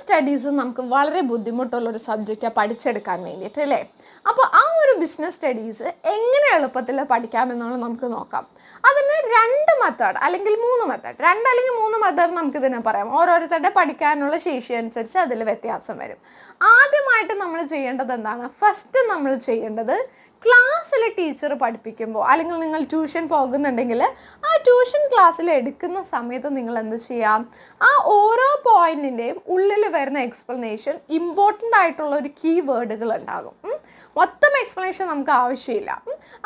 Studies നമുക്ക് വളരെ ബുദ്ധിമുട്ടുള്ളൊരു സബ്ജക്റ്റാണ് പഠിച്ചെടുക്കാൻ വേണ്ടിയിട്ട് അല്ലേ. അപ്പോൾ ആ ഒരു ബിസിനസ് സ്റ്റഡീസ് എങ്ങനെ എളുപ്പത്തിൽ പഠിക്കാമെന്നുള്ളത് നമുക്ക് നോക്കാം. അതിന് 2 മെത്തേഡ് അല്ലെങ്കിൽ 3 മെത്തേഡ്, 2 അല്ലെങ്കിൽ 3 മെത്തേഡ് നമുക്കിതിനെ പറയാം. ഓരോരുത്തരുടെ പഠിക്കാനുള്ള ശേഷി അനുസരിച്ച് അതിൽ വ്യത്യാസം വരും. ആദ്യമായിട്ട് നമ്മൾ ചെയ്യേണ്ടത് എന്താണ്? ഫസ്റ്റ് നമ്മൾ ചെയ്യേണ്ടത് ക്ലാസ്സിൽ ടീച്ചർ പഠിപ്പിക്കുമ്പോൾ അല്ലെങ്കിൽ നിങ്ങൾ ട്യൂഷൻ പോകുന്നുണ്ടെങ്കിൽ ആ ട്യൂഷൻ ക്ലാസ്സിൽ എടുക്കുന്ന സമയത്ത് നിങ്ങൾ എന്ത് ചെയ്യാം, ആ ഓരോ പോയിന്റിൻ്റെയും ഉള്ളിൽ വരുന്ന എക്സ്പ്ലനേഷൻ ഇമ്പോർട്ടൻ്റ് ആയിട്ടുള്ള ഒരു കീ വേർഡുകൾ ഉണ്ടാകും. മൊത്തം എക്സ്പ്ലനേഷൻ നമുക്ക് ആവശ്യമില്ല.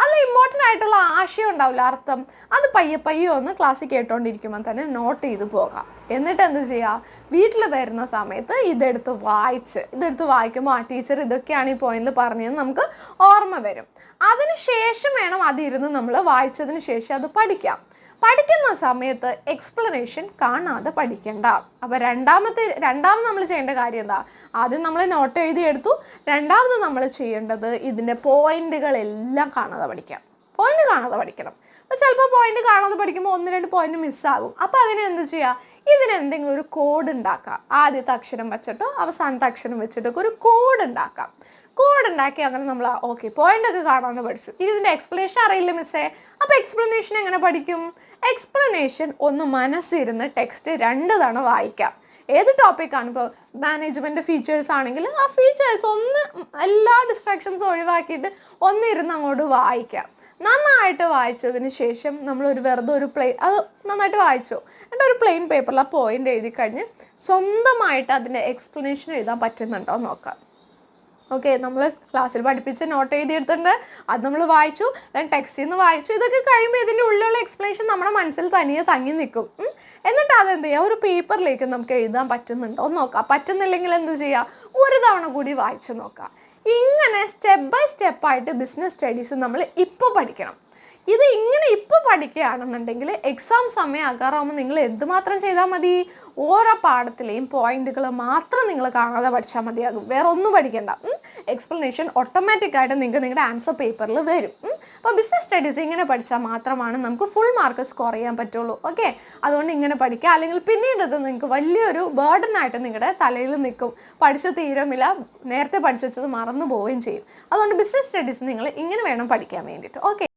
അത് ഇമ്പോർട്ടൻ്റ് ആയിട്ടുള്ള ആശയം ഉണ്ടാവില്ല, അർത്ഥം. അത് പയ്യെ ഒന്ന് ക്ലാസ്സിൽ കേട്ടോണ്ടിരിക്കുമ്പോൾ തന്നെ നോട്ട് ചെയ്ത് പോകാം. എന്നിട്ട് എന്ത് ചെയ്യുക, വീട്ടിൽ വരുന്ന സമയത്ത് ഇതെടുത്ത് വായിക്കുമ്പോൾ ആ ടീച്ചർ ഇതൊക്കെയാണ് ഈ പോയിന്റിൽ പറഞ്ഞതെന്ന് നമുക്ക് ഓർമ്മ വരും. അതിന് ശേഷം വേണം അതിരുന്ന് നമ്മൾ വായിച്ചതിന് ശേഷം അത് പഠിക്കാം. പഠിക്കുന്ന സമയത്ത് എക്സ്പ്ലനേഷൻ കാണാതെ പഠിക്കണ്ട. അപ്പോൾ രണ്ടാമത് നമ്മൾ ചെയ്യേണ്ട കാര്യം എന്താ? ആദ്യം നമ്മൾ നോട്ട് എഴുതിയെടുത്തു. രണ്ടാമത് നമ്മൾ ചെയ്യേണ്ടത് ഇതിൻ്റെ പോയിന്റുകളെല്ലാം കാണാതെ പഠിക്കാം. പോയിന്റ് കാണാതെ പഠിക്കണം. അപ്പോൾ ചിലപ്പോൾ പോയിന്റ് കാണാതെ പഠിക്കുമ്പോൾ 1-2 പോയിന്റ് മിസ്സാകും. അപ്പോൾ അതിന് എന്ത് ചെയ്യുക, ഇതിനെന്തെങ്കിലും ഒരു കോഡ് ഉണ്ടാക്കാം. ആദ്യത്തെ അക്ഷരം വെച്ചിട്ടോ അവസാനത്തെ അക്ഷരം വെച്ചിട്ടൊക്കെ ഒരു കോഡ് ഉണ്ടാക്കാം. കോഡ് ഉണ്ടാക്കി അങ്ങനെ നമ്മൾ ഓക്കെ പോയിൻ്റൊക്കെ കാണാതെ പഠിച്ചു. ഇനി ഇതിൻ്റെ എക്സ്പ്ലനേഷൻ അറിയില്ല മിസ്സേ, അപ്പോൾ എക്സ്പ്ലനേഷൻ എങ്ങനെ പഠിക്കും? എക്സ്പ്ലനേഷൻ ഒന്ന് മനസ്സിരുന്ന് ടെക്സ്റ്റ് 2 തവണ വായിക്കാം. ഏത് ടോപ്പിക്കാണ്, ഇപ്പോൾ മാനേജ്മെൻറ്റ് ഫീച്ചേഴ്സ് ആണെങ്കിൽ ആ ഫീച്ചേഴ്സ് ഒന്ന് എല്ലാ ഡിസ്ട്രാക്ഷൻസും ഒഴിവാക്കിയിട്ട് ഒന്നിരുന്ന് അങ്ങോട്ട് വായിക്കാം. നന്നായിട്ട് വായിച്ചതിന് ശേഷം നമ്മളൊരു വെറുതെ ഒരു അത് നന്നായിട്ട് വായിച്ചു എന്നിട്ട് ഒരു പ്ലെയിൻ പേപ്പറിൽ ആ പോയിൻ്റ് എഴുതി കഴിഞ്ഞ് സ്വന്തമായിട്ട് അതിൻ്റെ എക്സ്പ്ലനേഷൻ എഴുതാൻ പറ്റുന്നുണ്ടോ നോക്കാം. ഓക്കെ, നമ്മൾ ക്ലാസ്സിൽ പഠിപ്പിച്ച് നോട്ട് എഴുതിയെടുത്തിട്ടുണ്ട്, അത് നമ്മൾ വായിച്ചു, ദെൻ ടെക്സ്റ്റിൽ നിന്ന് വായിച്ചു. ഇതൊക്കെ കഴിയുമ്പോൾ ഇതിൻ്റെ ഉള്ളിലുള്ള എക്സ്പ്ലനേഷൻ നമ്മുടെ മനസ്സിൽ തങ്ങി നിൽക്കും. എന്നിട്ട് അതെന്ത് ചെയ്യുക, ഒരു പേപ്പറിലേക്ക് നമുക്ക് എഴുതാൻ പറ്റുന്നുണ്ടോ നോക്കാം. പറ്റുന്നില്ലെങ്കിൽ എന്ത് ചെയ്യുക, ഒരു തവണ കൂടി വായിച്ചു നോക്കാം. ഇങ്ങനെ സ്റ്റെപ്പ് ബൈ സ്റ്റെപ്പായിട്ട് ബിസിനസ് സ്റ്റഡീസ് നമ്മൾ ഇപ്പോൾ പഠിക്കണം. ഇത് ഇങ്ങനെ ഇപ്പോൾ പഠിക്കുകയാണെന്നുണ്ടെങ്കിൽ എക്സാം സമയം ആകാറാകുമ്പോൾ നിങ്ങൾ എന്തുമാത്രം ചെയ്താൽ മതി, ഓരോ പാഠത്തിലെയും പോയിന്റുകൾ മാത്രം നിങ്ങൾ കാണാതെ പഠിച്ചാൽ മതിയാകും. വേറെ ഒന്നും പഠിക്കേണ്ട. എക്സ്പ്ലനേഷൻ ഓട്ടോമാറ്റിക്കായിട്ട് നിങ്ങൾക്ക് നിങ്ങളുടെ ആൻസർ പേപ്പറിൽ വരും. അപ്പോൾ ബിസിനസ് സ്റ്റഡീസ് ഇങ്ങനെ പഠിച്ചാൽ മാത്രമാണ് നമുക്ക് ഫുൾ മാർക്ക് സ്കോർ ചെയ്യാൻ പറ്റുള്ളൂ. ഓക്കെ, അതുകൊണ്ട് ഇങ്ങനെ പഠിക്കുക. അല്ലെങ്കിൽ പിന്നീട് ഇത് നിങ്ങൾക്ക് വലിയൊരു ബേർഡനായിട്ട് നിങ്ങളുടെ തലയിൽ നിൽക്കും. പഠിച്ചു തീരുമില്ല, നേരത്തെ പഠിച്ചു വെച്ചത് മറന്നു പോവുകയും ചെയ്യും. അതുകൊണ്ട് ബിസിനസ് സ്റ്റഡീസ് നിങ്ങൾ ഇങ്ങനെ വേണം പഠിക്കാൻ വേണ്ടിയിട്ട്. ഓക്കെ.